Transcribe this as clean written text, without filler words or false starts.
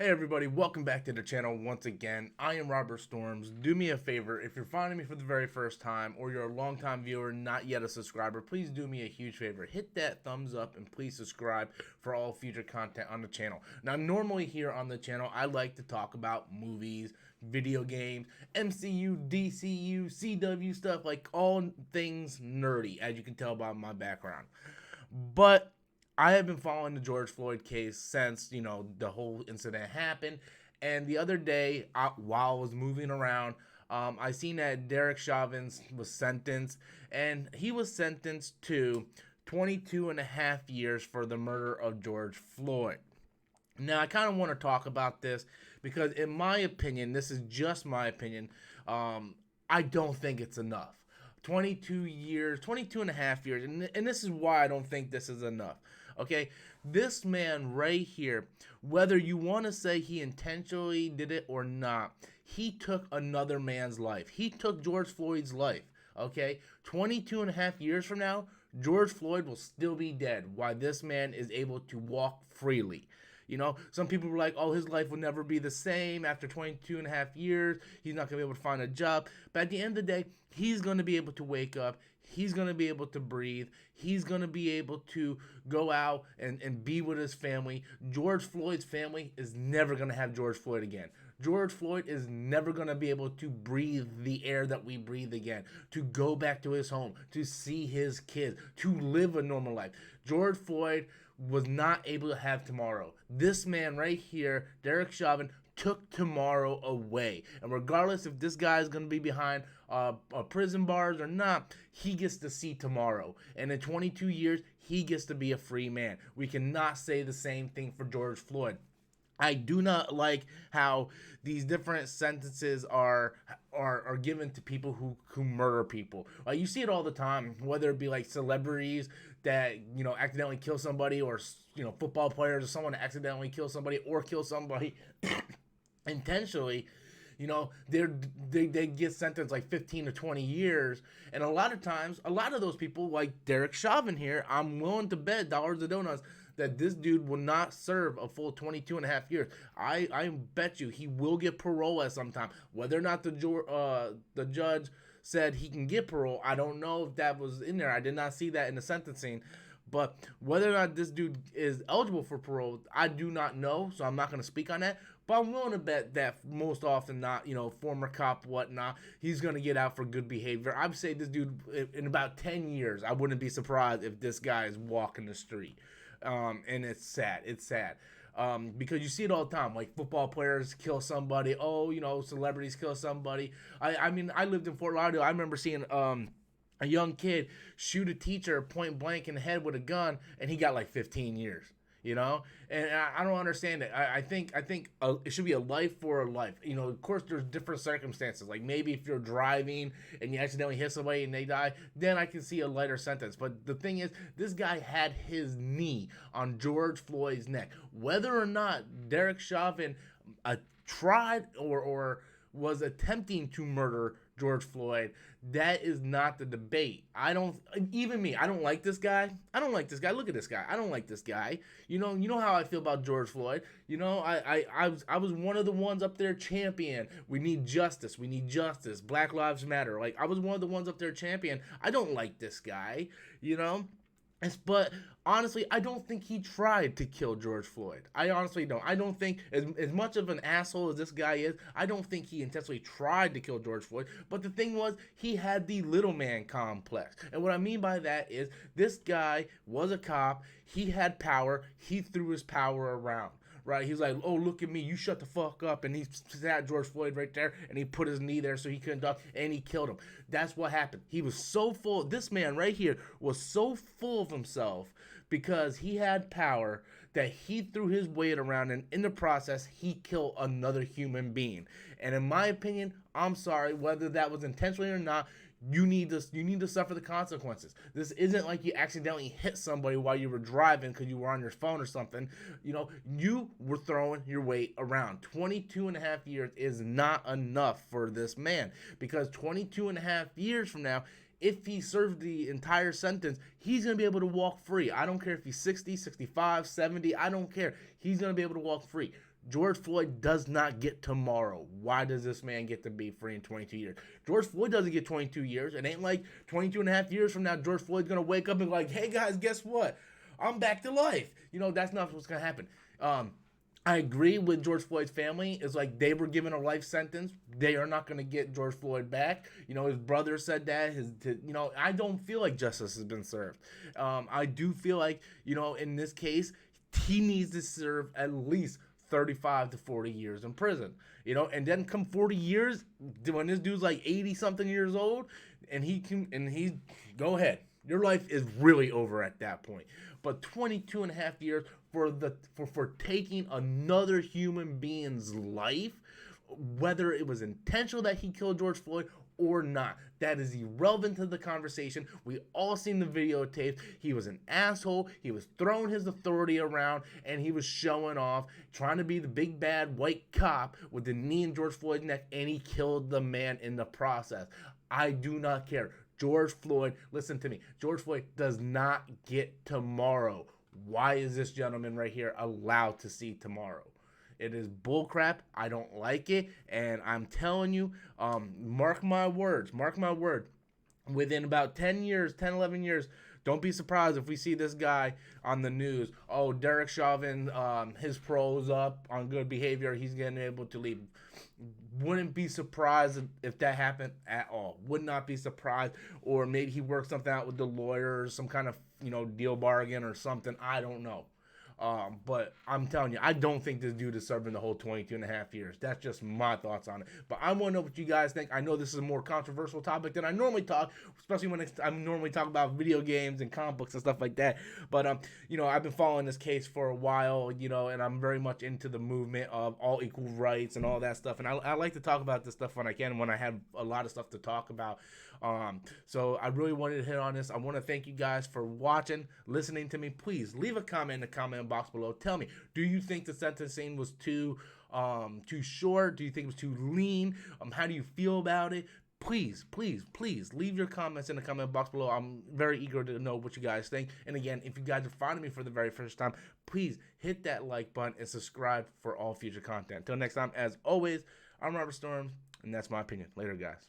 Hey everybody, welcome back to the channel once again. I am Robert Storms. Do me a favor, if you're finding me for the very first time or you're a long-time viewer, not yet a subscriber, please do me a huge favor. Hit that thumbs up and please subscribe for all future content on the channel. Now, normally here on the channel, I like to talk about movies, video games, MCU, DCU, CW stuff, like all things nerdy, as you can tell by my background. But I have been following the George Floyd case since, the whole incident happened. And the other day, while I was moving around, I seen that Derek Chauvin was sentenced, and he was sentenced to 22 and a half years for the murder of George Floyd. Now, I kind of want to talk about this because, in my opinion, this is just my opinion, I don't think it's enough. 22 years, 22 and a half years, and this is why I don't think this is enough. Okay, this man right here, whether you want to say he intentionally did it or not, he took another man's life. He took George Floyd's life. Okay, 22 and a half years from now, George Floyd will still be dead while this man is able to walk freely. Some people were like, oh, his life will never be the same after 22 and a half years. He's not going to be able to find a job. But at the end of the day, he's going to be able to wake up. He's going to be able to breathe. He's going to be able to go out and be with his family. George Floyd's family is never going to have George Floyd again. George Floyd is never going to be able to breathe the air that we breathe again, to go back to his home, to see his kids, to live a normal life. George Floyd was not able to have tomorrow. This man right here, Derek Chauvin, took tomorrow away. And regardless if this guy is going to be behind prison bars or not, he gets to see tomorrow. And in 22 years, he gets to be a free man. We cannot say the same thing for George Floyd. I do not like how these different sentences are given to people who murder people. You see it all the time, whether it be like celebrities that accidentally kill somebody, or football players, or someone that accidentally kills somebody or kill somebody intentionally. They get sentenced like 15 to 20 years. And a lot of times, a lot of those people, like Derek Chauvin here, I'm willing to bet dollars to donuts that this dude will not serve a full 22 and a half years. I bet you he will get parole at some time. Whether or not the judge said he can get parole, I don't know if that was in there. I did not see that in the sentencing. But whether or not this dude is eligible for parole, I do not know, so I'm not going to speak on that. But I'm willing to bet that most often not, former cop, whatnot, he's going to get out for good behavior. I would say this dude, in about 10 years, I wouldn't be surprised if this guy is walking the street. And it's sad. It's sad. Because you see it all the time, like football players kill somebody. Oh, celebrities kill somebody. I mean, I lived in Fort Lauderdale. I remember seeing a young kid shoot a teacher point blank in the head with a gun, and he got like 15 years. And I don't understand it. I think it should be a life for a life. Of course, there's different circumstances. Like maybe if you're driving and you accidentally hit somebody and they die, then I can see a lighter sentence. But the thing is, this guy had his knee on George Floyd's neck. Whether or not Derek Chauvin tried or was attempting to murder George Floyd, that is not the debate. I don't like this guy. I don't like this guy. Look at this guy. I don't like this guy. You know how I feel about George Floyd. I was one of the ones up there champion. We need justice. We need justice. Black Lives Matter. Like, I was one of the ones up there champion. I don't like this guy, But honestly, I don't think he tried to kill George Floyd. I honestly don't. I don't think, as much of an asshole as this guy is, I don't think he intentionally tried to kill George Floyd. But the thing was, he had the little man complex. And what I mean by that is, this guy was a cop. He had power. He threw his power around. Right, he's like, oh, look at me, you shut the fuck up, and he sat George Floyd right there, and he put his knee there so he couldn't duck, and he killed him. That's what happened. He was so full, this man right here was so full of himself because he had power that he threw his weight around, and in the process, he killed another human being. And in my opinion, I'm sorry, whether that was intentionally or not, you need to suffer the consequences. This isn't like you accidentally hit somebody while you were driving because you were on your phone or something. You were throwing your weight around. 22 and a half years is not enough for this man, because 22 and a half years from now, if he served the entire sentence, he's going to be able to walk free. I don't care if he's 60, 65, 70. I don't care. He's going to be able to walk free. George Floyd does not get tomorrow. Why does this man get to be free in 22 years? George Floyd doesn't get 22 years. It ain't like 22 and a half years from now, George Floyd's going to wake up and be like, hey guys, guess what? I'm back to life. That's not what's going to happen. I agree with George Floyd's family. It's like they were given a life sentence. They are not going to get George Floyd back. His brother said that. I don't feel like justice has been served. I do feel like, in this case, he needs to serve at least 35 to 40 years in prison, and then come 40 years, when this dude's like 80 something years old, and he's go ahead. Your life is really over at that point. But 22 and a half years for taking another human being's life, whether it was intentional that he killed George Floyd or not, that is irrelevant to the conversation. We all seen the videotape. He was an asshole. He was throwing his authority around, and he was showing off, trying to be the big bad white cop with the knee in George Floyd's neck, and he killed the man in the process. I do not care. George Floyd, listen to me. George Floyd does not get tomorrow. Why is this gentleman right here allowed to see tomorrow? It is bullcrap. I don't like it. And I'm telling you, mark my words. Mark my word. Within about 10 years, 10, 11 years, don't be surprised if we see this guy on the news. Oh, Derek Chauvin, his parole's up on good behavior. He's getting able to leave. Wouldn't be surprised if that happened at all. Would not be surprised. Or maybe he worked something out with the lawyers, some kind of deal bargain or something. I don't know. But I'm telling you, I don't think this dude is serving the whole 22 and a half years. That's just my thoughts on it. But I want to know what you guys think. I know this is a more controversial topic than I normally talk, especially when I normally talk about video games and comic books and stuff like that. But, I've been following this case for a while, and I'm very much into the movement of all equal rights and all that stuff. And I like to talk about this stuff when I can, when I have a lot of stuff to talk about. So I really wanted to hit on this. I want to thank you guys for watching, listening to me. Please leave a comment in the comment box below. Tell me, do you think the sentencing was too short? Do you think it was too lean? How do you feel about it? Please leave your comments in the comment box below. I'm very eager to know what you guys think. And again, if you guys are finding me for the very first time, please hit that like button and subscribe for all future content. Until next time, as always, I'm Robert Storms, and that's my opinion. Later, guys.